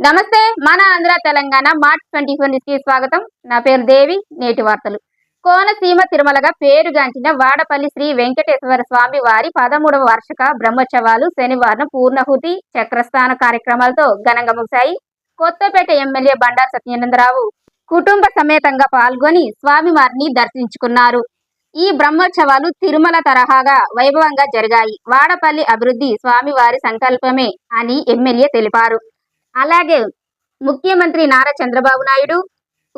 నమస్తే మన Andhra Telangana March 24 news కి స్వాగతం. నా పేరు దేవి. నేటి వార్తలు. కోనసీమ తిరుమలగా పేరుగాంచిన వాడపల్లి శ్రీ వెంకటేశ్వర స్వామి వారి 13వ వార్షిక బ్రహ్మోత్సవాలు శనివారం పూర్ణహుతి చక్రస్థాన కార్యక్రమాలతో ఘనంగా ముగిశాయి. కొత్తపేట ఎమ్మెల్యే బండారు సత్యానందరావు కుటుంబ సమేతంగా పాల్గొని స్వామివారిని దర్శించుకున్నారు. ఈ బ్రహ్మోత్సవాలు తిరుమల తరహాగా వైభవంగా జరిగాయి. వాడపల్లి అభివృద్ధి స్వామివారి సంకల్పమే అని ఎమ్మెల్యే తెలిపారు. అలాగే ముఖ్యమంత్రి నారా చంద్రబాబు నాయుడు,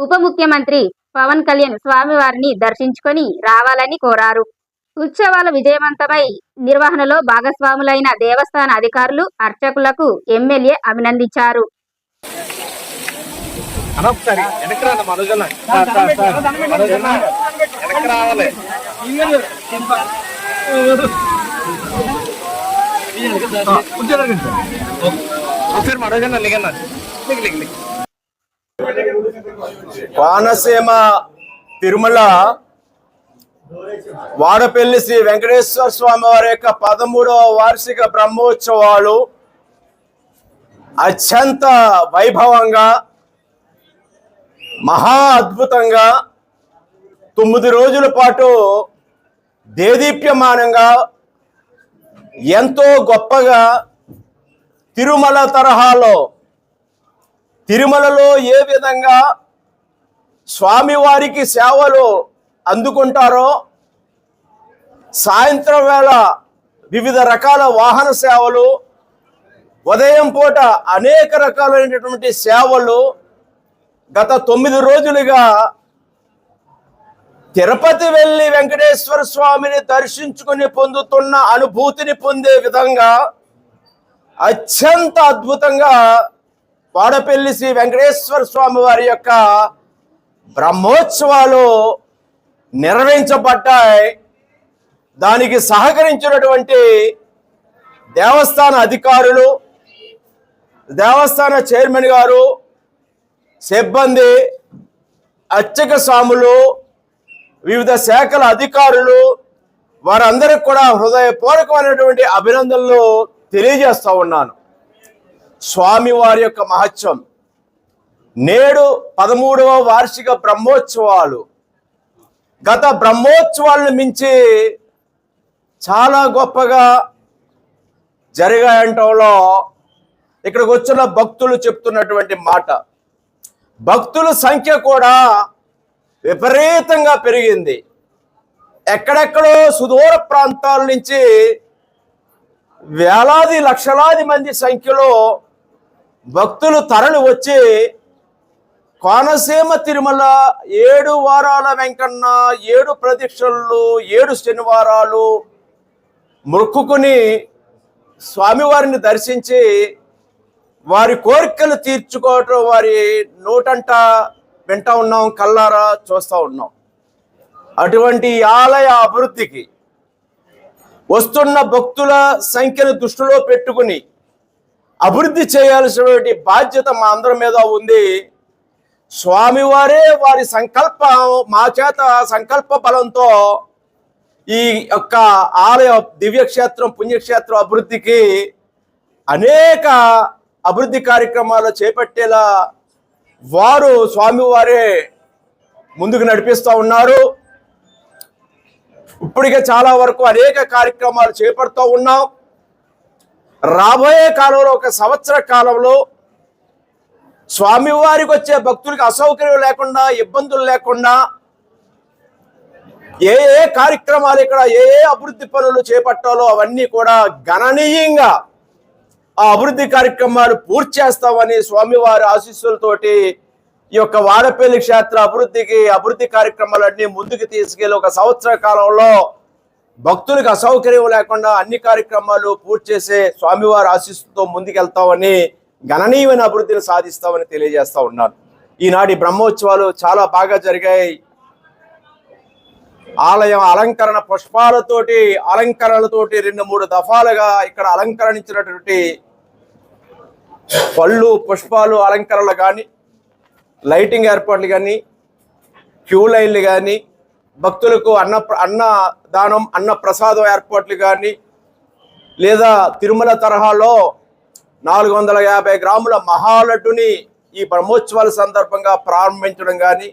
ఉప ముఖ్యమంత్రి పవన్ కళ్యాణ్ స్వామివారిని దర్శించుకొని రావాలని కోరారు. ఉత్సవాల విజయవంతమై నిర్వహణలో భాగస్వాములైన దేవస్థాన అధికారులు, అర్చకులకు ఎమ్మెల్యే అభినందించారు. కోనసీమ తిరుమల వాడపల్లి శ్రీ వెంకటేశ్వర స్వామి వారి యొక్క 13వ వార్షిక బ్రహ్మోత్సవాలు అత్యంత వైభవంగా మహా అద్భుతంగా 9 రోజుల పాటు దేదీప్యమానంగా ఎంతో గొప్పగా తిరుమల తరహాలో తిరుమలలో ఏ విధంగా స్వామివారికి సేవలు అందుకుంటారో సాయంత్రం వేళ వివిధ రకాల వాహన సేవలు, ఉదయం పూట అనేక రకాలైనటువంటి సేవలు గత 9 రోజులుగా తిరుపతి వెళ్ళి వెంకటేశ్వర స్వామిని దర్శించుకుని పొందుతున్న అనుభూతిని పొందే విధంగా అత్యంత అద్భుతంగా వాడపల్లి శ్రీ వెంకటేశ్వర స్వామి వారి యొక్క బ్రహ్మోత్సవాలు నిర్వహించబడ్డాయి. దానికి సహకరించినటువంటి దేవస్థాన అధికారులు, దేవస్థాన చైర్మన్ గారు, సిబ్బంది, అర్చక స్వాములు, వివిధ శాఖల అధికారులు వారందరికి కూడా హృదయపూర్వకమైనటువంటి అభినందనలు తెలియజేస్తూ ఉన్నాను. స్వామివారి యొక్క మహత్యం నేడు 13వ వార్షిక బ్రహ్మోత్సవాలు గత బ్రహ్మోత్సవాలను మించి చాలా గొప్పగా జరిగాయంటంలో ఇక్కడికి వచ్చిన భక్తులు చెప్తున్నటువంటి మాట. భక్తుల సంఖ్య కూడా విపరీతంగా పెరిగింది. ఎక్కడెక్కడో సుదూర ప్రాంతాల నుంచి వేలాది లక్షలాది మంది సంఖ్యలో భక్తులు తరలి వచ్చి కోనసీమ తిరుమల 7 వారాల వెంకన్న 7 ప్రదక్షిణలు 7 శనివారాలు మొక్కుకుని స్వామివారిని దర్శించి వారి కోరికలు తీర్చుకోవటం వారి నోటంట వింటా ఉన్నాం, కల్లారా చూస్తూ ఉన్నాం. అటువంటి ఆలయ అభివృద్ధికి వస్తున్న భక్తుల సంఖ్యను దృష్టిలో పెట్టుకుని అభివృద్ధి చేయాల్సినటువంటి బాధ్యత మా అందరి మీద ఉంది. స్వామివారే వారి సంకల్పం మా చేత సంకల్ప బలంతో ఈ యొక్క ఆలయ దివ్యక్షేత్రం పుణ్యక్షేత్రం అభివృద్ధికి అనేక అభివృద్ధి కార్యక్రమాలు చేపట్టేలా వారు స్వామివారే ముందుకు నడిపిస్తూ ఉన్నారు. ఇప్పటికే చాలా వరకు అనేక కార్యక్రమాలు చేపడుతూ ఉన్నాం. రాబోయే కాలంలో 1 సంవత్సర కాలంలో స్వామివారికి వచ్చే భక్తులకి అసౌకర్యం లేకుండా, ఇబ్బందులు లేకుండా ఏ ఏ కార్యక్రమాలు ఇక్కడ ఏ ఏ అభివృద్ధి పనులు చేపట్టాలో అవన్నీ కూడా గణనీయంగా ఆ అభివృద్ధి కార్యక్రమాలు పూర్తి చేస్తామని స్వామివారి ఆశీస్సులతోటి ఈ యొక్క వాడపల్లి క్షేత్ర అభివృద్ధి కార్యక్రమాలన్నీ ముందుకు తీసుకెళ్లి 1 సంవత్సర కాలంలో భక్తులకు అసౌకర్యం లేకుండా అన్ని కార్యక్రమాలు పూర్తి చేసే స్వామివారి ఆశీస్సులతో ముందుకెళ్తామని గణనీయమైన అభివృద్ధిని సాధిస్తామని తెలియజేస్తా ఉన్నాను. ఈనాటి బ్రహ్మోత్సవాలు చాలా బాగా జరిగాయి. ఆలయం అలంకరణలతోటి 2-3 దఫాలుగా ఇక్కడ అలంకరించినటువంటి పళ్ళు పుష్పాలు అలంకరణలు కానీ, లైటింగ్ ఏర్పాట్లు కానీ, క్యూ లైన్లు కానీ, భక్తులకు అన్న ప్రసాదం ఏర్పాట్లు కానీ, లేదా తిరుమల తరహాలో 450 గ్రాముల మహాలడ్డుని ఈ బ్రహ్మోత్సవాల సందర్భంగా ప్రారంభించడం కానీ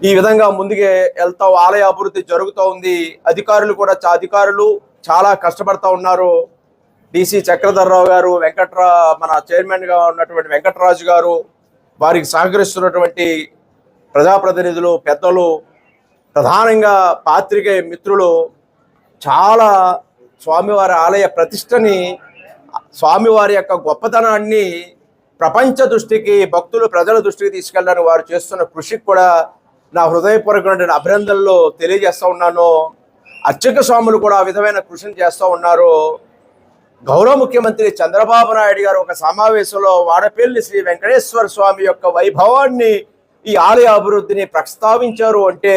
ఈ విధంగా ముందుకే వెళ్తా ఆలయ అభివృద్ధి జరుగుతూ ఉంది. అధికారులు చాలా కష్టపడతా ఉన్నారు. డిసి చక్రధర్రావు గారు, మన చైర్మన్గా ఉన్నటువంటి వెంకటరాజు గారు, వారికి సహకరిస్తున్నటువంటి ప్రజాప్రతినిధులు, పెద్దలు, ప్రధానంగా పాత్రికేయ మిత్రులు చాలా స్వామివారి ఆలయ ప్రతిష్టని, స్వామివారి యొక్క గొప్పతనాన్ని ప్రపంచ దృష్టికి, ప్రజల దృష్టికి తీసుకెళ్ళడానికి వారు చేస్తున్న కృషికి కూడా నా హృదయపూర్వకమైన అభినందనలు తెలియజేస్తూ ఉన్నాను. అర్చక స్వాములు కూడా ఆ విధమైన కృషిని చేస్తూ ఉన్నారు. గౌరవ ముఖ్యమంత్రి చంద్రబాబు నాయుడు గారు ఒక సమావేశంలో వాడపల్లి శ్రీ వెంకటేశ్వర స్వామి యొక్క వైభవాన్ని, ఈ ఆలయ అభివృద్ధిని ప్రస్తావించారు. అంటే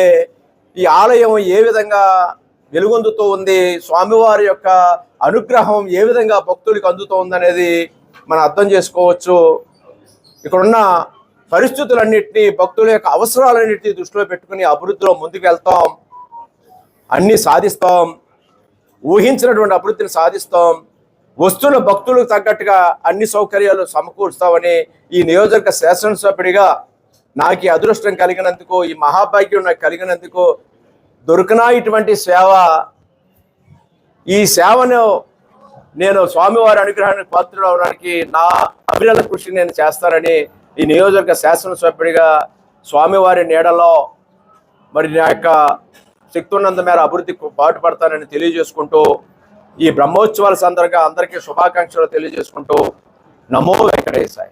ఈ ఆలయం ఏ విధంగా వెలుగొందుతూ ఉంది, స్వామివారి యొక్క అనుగ్రహం ఏ విధంగా భక్తులకు అందుతూ ఉందనేది మనం అర్థం చేసుకోవచ్చు. ఇక్కడున్న పరిస్థితులన్నింటినీ, భక్తుల యొక్క అవసరాలన్నింటినీ దృష్టిలో పెట్టుకుని అభివృద్ధిలో ముందుకు వెళ్తాం, అన్నీ సాధిస్తాం, ఊహించినటువంటి అభివృద్ధిని సాధిస్తాం, వస్తున్న భక్తులకు తగ్గట్టుగా అన్ని సౌకర్యాలు సమకూరుస్తామని ఈ నియోజకవర్గ శాసనసభ్యుడిగా నాకు ఈ అదృష్టం కలిగినందుకు, ఈ మహాభాగ్యం నాకు కలిగినందుకు, దొరికినా ఇటువంటి సేవ, ఈ సేవను నేను స్వామివారి అనుగ్రహానికి పాత్రలు అవడానికి నా అభినందన కృషి నేను చేస్తానని ఈ నియోజకవర్గ శాసనసభ్యుడిగా స్వామివారి నీడలో మరి నా యొక్క శక్తి ఉన్నంత మేర అభివృద్ధికి పాటుపడతానని తెలియజేసుకుంటూ, ఈ బ్రహ్మోత్సవాల సందర్భంగా అందరికీ శుభాకాంక్షలు తెలియజేసుకుంటూ, నమో వెంకటేశాయ.